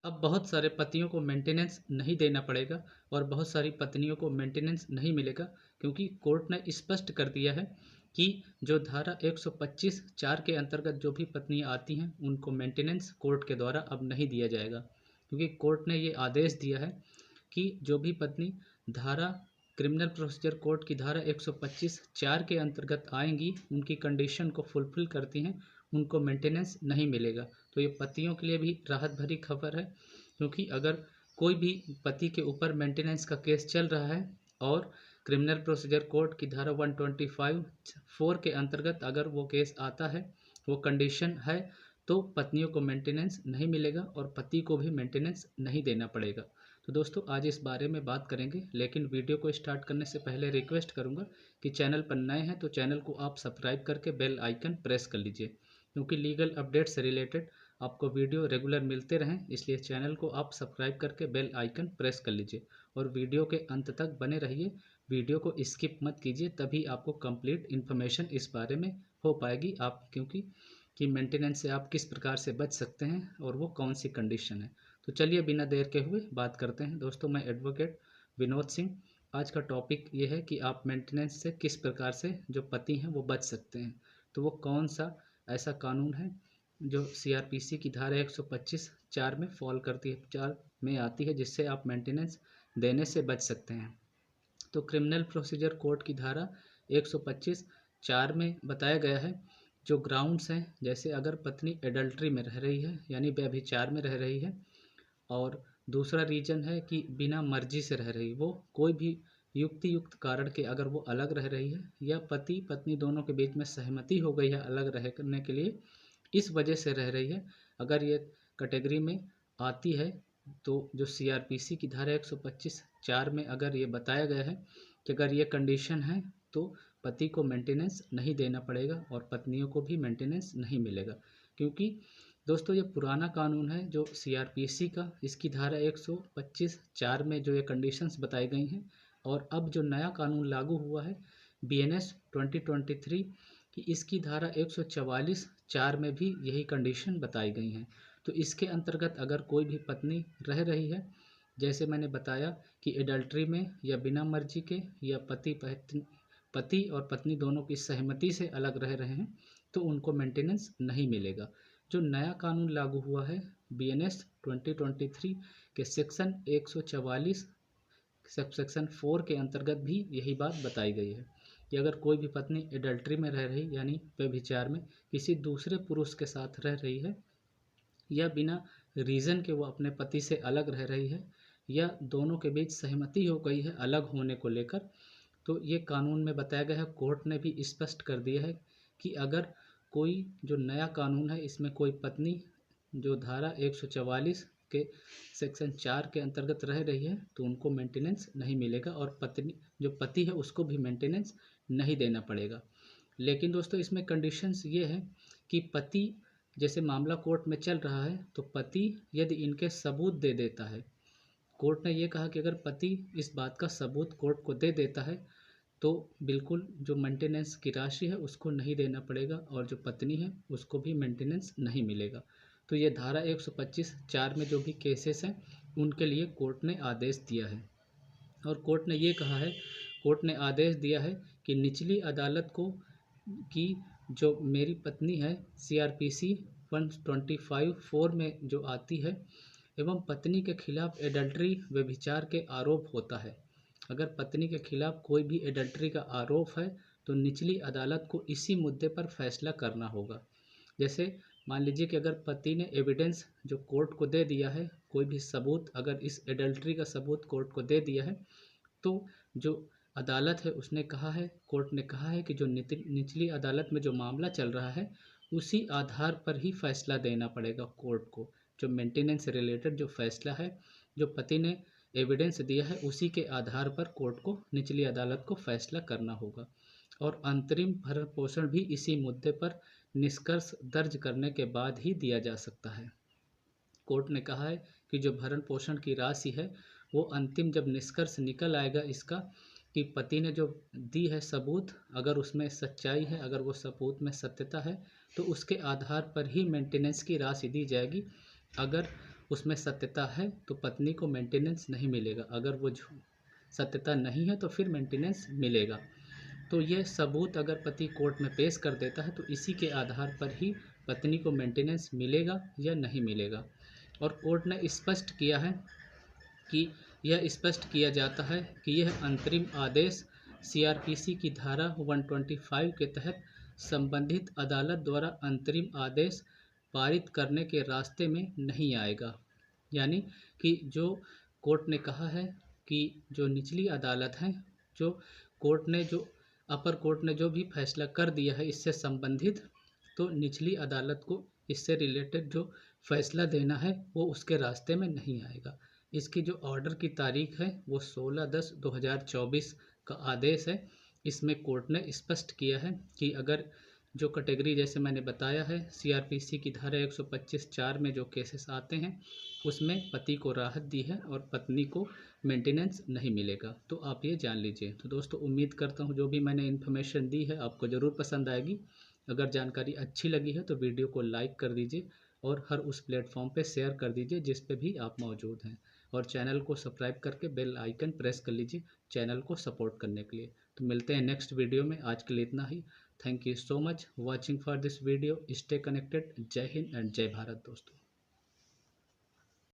अब बहुत सारे पतियों को मेंटेनेंस नहीं देना पड़ेगा और बहुत सारी पत्नियों को मेंटेनेंस नहीं मिलेगा, क्योंकि कोर्ट ने स्पष्ट कर दिया है कि जो धारा 125(4) के अंतर्गत जो भी पत्नियां आती हैं उनको मेंटेनेंस कोर्ट के द्वारा अब नहीं दिया जाएगा। क्योंकि कोर्ट ने ये आदेश दिया है कि जो भी पत्नी धारा क्रिमिनल प्रोसीजर कोड की धारा 125(4) के अंतर्गत आएंगी, उनकी कंडीशन को फुलफिल करती हैं, उनको मेंटेनेंस नहीं मिलेगा। तो ये पतियों के लिए भी राहत भरी खबर है, क्योंकि अगर कोई भी पति के ऊपर मेंटेनेंस का केस चल रहा है और क्रिमिनल प्रोसीजर कोड की धारा 125(4) के अंतर्गत अगर वो केस आता है, वो कंडीशन है, तो पत्नियों को मेंटेनेंस नहीं मिलेगा और पति को भी मेंटेनेंस नहीं देना पड़ेगा। तो दोस्तों आज इस बारे में बात करेंगे, लेकिन वीडियो को स्टार्ट करने से पहले रिक्वेस्ट करूंगा कि चैनल पर नए हैं तो चैनल को आप सब्सक्राइब करके बेल आइकन प्रेस कर लीजिए, क्योंकि लीगल अपडेट से रिलेटेड आपको वीडियो रेगुलर मिलते रहें, इसलिए चैनल को आप सब्सक्राइब करके बेल आइकन प्रेस कर लीजिए और वीडियो के अंत तक बने रहिए। वीडियो को स्किप मत कीजिए, तभी आपको कंप्लीट इन्फॉर्मेशन इस बारे में हो पाएगी, आप क्योंकि कि मेंटेनेंस से आप किस प्रकार से बच सकते हैं और वो कौन सी कंडीशन है। तो चलिए बिना देर के हुए बात करते हैं। दोस्तों मैं एडवोकेट विनोद सिंह। आज का टॉपिक ये है कि आप मेंटेनेंस से किस प्रकार से जो पति हैं वो बच सकते हैं। तो वो कौन सा ऐसा कानून है जो सीआरपीसी की धारा 125(4) में फॉल करती है, 4 में आती है, जिससे आप मेंटेनेंस देने से बच सकते हैं। तो क्रिमिनल प्रोसीजर कोड की धारा 125(4) में बताया गया है जो ग्राउंड्स हैं, जैसे अगर पत्नी एडल्ट्री में रह रही है यानी व्यभिचार में रह रही है, और दूसरा रीजन है कि बिना मर्जी से रह रही, वो कोई भी युक्त कारण के अगर वो अलग रह रही है या पति पत्नी दोनों के बीच में सहमति हो गई है अलग रहने के लिए, इस वजह से रह रही है, अगर ये कैटेगरी में आती है, तो जो सीआरपीसी की धारा 125(4) में अगर ये बताया गया है कि अगर ये कंडीशन है तो पति को मेंटेनेंस नहीं देना पड़ेगा और पत्नियों को भी मेंटेनेंस नहीं मिलेगा। क्योंकि दोस्तों ये पुराना कानून है जो सीआरपीसी का, इसकी धारा 125(4) में जो ये कंडीशंस बताई गई हैं, और अब जो नया कानून लागू हुआ है बीएनएस 2023 की, इसकी धारा 144(4) में भी यही कंडीशन बताई गई हैं। तो इसके अंतर्गत अगर कोई भी पत्नी रह रही है, जैसे मैंने बताया कि एडल्ट्री में या बिना मर्जी के, या पति और पत्नी दोनों की सहमति से अलग रह रहे हैं, तो उनको मेंटेनेंस नहीं मिलेगा। जो नया कानून लागू हुआ है बीएनएस 2023 के सेक्शन 144 सेक्शन 4 के अंतर्गत भी यही बात बताई गई है कि अगर कोई भी पत्नी एडल्ट्री में रह रही यानी व्यभिचार में किसी दूसरे पुरुष के साथ रह रही है, या बिना रीज़न के वो अपने पति से अलग रह रही है, या दोनों के बीच सहमति हो गई है अलग होने को लेकर, तो ये कानून में बताया गया है, कोर्ट ने भी स्पष्ट कर दिया है कि अगर कोई जो नया कानून है इसमें कोई पत्नी जो धारा 144 के सेक्शन 4 के अंतर्गत रह रही है, तो उनको मेंटेनेंस नहीं मिलेगा और पत्नी जो पति है उसको भी मेंटेनेंस नहीं देना पड़ेगा। लेकिन दोस्तों इसमें कंडीशंस ये है कि पति, जैसे मामला कोर्ट में चल रहा है, तो पति यदि इनके सबूत दे देता है, कोर्ट ने ये कहा कि अगर पति इस बात का सबूत कोर्ट को दे देता है तो बिल्कुल जो मेंटेनेंस की राशि है उसको नहीं देना पड़ेगा और जो पत्नी है उसको भी मेंटेनेंस नहीं मिलेगा। तो ये धारा 125(4) में जो भी केसेस हैं उनके लिए कोर्ट ने आदेश दिया है, और कोर्ट ने ये कहा है, कोर्ट ने आदेश दिया है कि निचली अदालत को कि जो मेरी पत्नी है सीआरपीसी 125(4) में जो आती है एवं पत्नी के खिलाफ एडल्ट्री व्यभिचार के आरोप होता है, अगर पत्नी के खिलाफ कोई भी एडल्ट्री का आरोप है तो निचली अदालत को इसी मुद्दे पर फैसला करना होगा। जैसे मान लीजिए कि अगर पति ने एविडेंस जो कोर्ट को दे दिया है, कोई भी सबूत अगर इस एडल्ट्री का सबूत कोर्ट को दे दिया है, तो जो अदालत है उसने कहा है, कोर्ट ने कहा है कि जो निचली अदालत में जो मामला चल रहा है उसी आधार पर ही फैसला देना पड़ेगा कोर्ट को। जो मेंटेनेंस से रिलेटेड जो फैसला है, जो पति ने एविडेंस दिया है, उसी के आधार पर कोर्ट को निचली अदालत को फैसला करना होगा, और अंतरिम भरण पोषण भी इसी मुद्दे पर निष्कर्ष दर्ज करने के बाद ही दिया जा सकता है। कोर्ट ने कहा है कि जो भरण पोषण की राशि है वो अंतिम जब निष्कर्ष निकल आएगा इसका कि पति ने जो दी है सबूत, अगर उसमें सच्चाई है, अगर वो सबूत में सत्यता है, तो उसके आधार पर ही मेंटेनेंस की राशि दी जाएगी। अगर उसमें सत्यता है तो पत्नी को मेंटेनेंस नहीं मिलेगा, अगर वो सत्यता नहीं है तो फिर मेंटेनेंस मिलेगा। तो ये सबूत अगर पति कोर्ट में पेश कर देता है तो इसी के आधार पर ही पत्नी को मेंटेनेंस मिलेगा या नहीं मिलेगा। और कोर्ट ने स्पष्ट किया है कि यह स्पष्ट किया जाता है कि यह अंतरिम आदेश सीआरपीसी की धारा 125 के तहत संबंधित अदालत द्वारा अंतरिम आदेश पारित करने के रास्ते में नहीं आएगा। यानी कि जो कोर्ट ने कहा है कि जो निचली अदालत है, जो कोर्ट ने जो अपर कोर्ट ने जो भी फैसला कर दिया है इससे संबंधित, तो निचली अदालत को इससे रिलेटेड जो फैसला देना है वो उसके रास्ते में नहीं आएगा। इसकी जो ऑर्डर की तारीख है वो 16/10/2024 का आदेश है। इसमें कोर्ट ने स्पष्ट किया है कि अगर जो कैटेगरी जैसे मैंने बताया है सीआरपीसी की धारा 125(4) में जो केसेस आते हैं उसमें पति को राहत दी है और पत्नी को मेंटेनेंस नहीं मिलेगा। तो आप ये जान लीजिए। तो दोस्तों उम्मीद करता हूँ जो भी मैंने इन्फॉर्मेशन दी है आपको ज़रूर पसंद आएगी। अगर जानकारी अच्छी लगी है तो वीडियो को लाइक कर दीजिए और हर उस प्लेटफॉर्म पे शेयर कर दीजिए जिस पे भी आप मौजूद हैं, और चैनल को सब्सक्राइब करके बेल आइकन प्रेस कर लीजिए चैनल को सपोर्ट करने के लिए। तो मिलते हैं नेक्स्ट वीडियो में, आज के लिए इतना ही। Thank you so much watching for this video. Stay connected. जय हिंद एंड जय भारत दोस्तों।